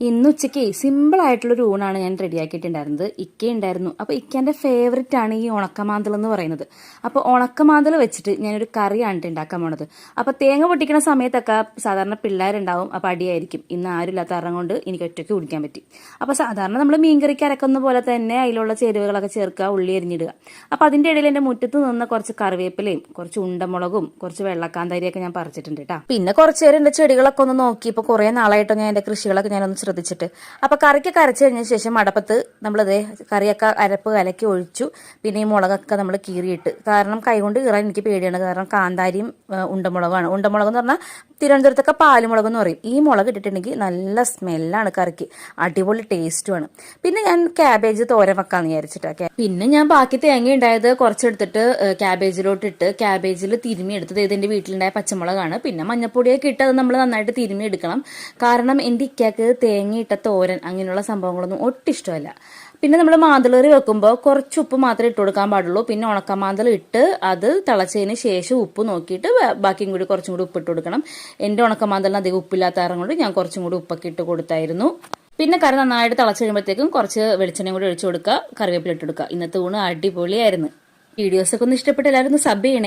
ഇന്ന് ഉച്ചയ്ക്ക് സിമ്പിൾ ആയിട്ടുള്ളൊരു ഊണാണ് ഞാൻ റെഡിയാക്കിയിട്ടുണ്ടായിരുന്നത്. ഇക്ക ഉണ്ടായിരുന്നു. അപ്പോൾ ഇക്കേൻ്റെ ഫേവററ്റ് ആണ് ഈ ഉണക്കമാന്തൽ എന്ന് പറയുന്നത്. അപ്പോൾ ഉണക്കമാന്തൽ വെച്ചിട്ട് ഞാനൊരു കറിയാണ് ഉണ്ടാക്കാൻ പോണത്. അപ്പോൾ തേങ്ങ പൊട്ടിക്കുന്ന സമയത്തൊക്കെ സാധാരണ പിള്ളേരുണ്ടാവും, അപ്പോൾ അടിയായിരിക്കും. ഇന്ന് ആരും ഇല്ലാത്ത കാരണം കൊണ്ട് എനിക്ക് ഒറ്റയ്ക്ക് കുടിക്കാൻ പറ്റി. അപ്പോൾ സാധാരണ നമ്മൾ മീൻകറിക്ക് അരക്കുന്ന പോലെ തന്നെ അതിലുള്ള ചേരുവകളൊക്കെ ചേർക്കുക, ഉള്ളി എരിഞ്ഞിടുക. അപ്പോൾ അതിൻ്റെ ഇടയിൽ എൻ്റെ മുറ്റത്ത് നിന്ന് കുറച്ച് കറിവേപ്പിലയും കുറച്ച് ഉണ്ടമുളകും കുറച്ച് വെള്ളക്കാന്താരിയൊക്കെ ഞാൻ പറിച്ചിട്ടുണ്ട് കേട്ടോ. പിന്നെ കുറച്ച് നേരം എൻ്റെ ചെടികളൊക്കെ ഒന്ന് നോക്കി. ഇപ്പോൾ കുറേ നാളായിട്ടോ ഞാൻ എൻ്റെ കൃഷികളൊക്കെ ഞാനൊന്ന് ശ്രദ്ധിച്ചിട്ട്. അപ്പോൾ കറിക്കൊക്കെ അരച്ചു കഴിഞ്ഞ ശേഷം അടപ്പത്ത് നമ്മളിത് കറിയൊക്കെ അരപ്പ് കലക്കി ഒഴിച്ചു. പിന്നെ ഈ മുളകൊക്കെ നമ്മൾ കീറിയിട്ട്, കാരണം കൈകൊണ്ട് കീറാൻ എനിക്ക് പേടിയാണ്. കാരണം കാന്താരിയും ഉണ്ടമുളകാണ്. ഉണ്ടമുളക് എന്ന് പറഞ്ഞാൽ തിരുവനന്തപുരത്തൊക്കെ പാലുമുളക് എന്ന് പറയും. ഈ മുളക് ഇട്ടിട്ടുണ്ടെങ്കിൽ നല്ല സ്മെല്ലാണ് കറിക്ക്, അടിപൊളി ടേസ്റ്റുമാണ്. പിന്നെ ഞാൻ ക്യാബേജ് തോരൻ വെക്കാന്ന് വിചാരിച്ചിട്ടൊക്കെ. പിന്നെ ഞാൻ ബാക്കി തേങ്ങ ഉണ്ടായത് കുറച്ചെടുത്തിട്ട് ക്യാബേജിലോട്ടിട്ട് ക്യാബേജിൽ തിരുമ്മി എടുത്തത് ഇതിൻ്റെ വീട്ടിലുണ്ടായ പച്ചമുളകാണ്. പിന്നെ മഞ്ഞപ്പൊടിയൊക്കെ ഇട്ട് അത് നമ്മൾ നന്നായിട്ട് തിരുമ്മി എടുക്കണം. കാരണം എൻ്റെ ഇക്കയ്ക്ക് തേങ്ങയിട്ട തോരൻ അങ്ങനെയുള്ള സംഭവങ്ങളൊന്നും ഒട്ടും ഇഷ്ടമല്ല. പിന്നെ നമ്മൾ മാന്തളറി വെക്കുമ്പോൾ കുറച്ച് ഉപ്പ് മാത്രമേ ഇട്ട് കൊടുക്കാൻ പാടുള്ളൂ. പിന്നെ ഉണക്കമാന്തൾ ഇട്ട് അത് തിളച്ചതിന് ശേഷം ഉപ്പ് നോക്കിയിട്ട് ബാക്കിയും കൂടി കുറച്ചും കൂടി ഉപ്പിട്ട് കൊടുക്കണം. എൻ്റെ ഉണക്കമാന്തളിന് അധികം ഉപ്പില്ലാത്ത കാരണം കൊണ്ട് ഞാൻ കുറച്ചും കൂടി ഉപ്പൊക്കെ ഇട്ട് കൊടുത്തായിരുന്നു. പിന്നെ കറി നന്നായിട്ട് തിളച്ച് കഴിയുമ്പോഴത്തേക്കും കുറച്ച് വെളിച്ചെണ്ണയും കൂടി ഒഴിച്ചു കൊടുക്കുക, കറിവേപ്പില ഇട്ട് കൊടുക്കുക. ഇന്നത്തെ ഊണ് അടിപൊളിയായിരുന്നു. വീഡിയോസൊക്കെ ഒന്ന് ഇഷ്ടപ്പെട്ട് എല്ലാവരും ഒന്ന് സബ് ചെയ്യണേ.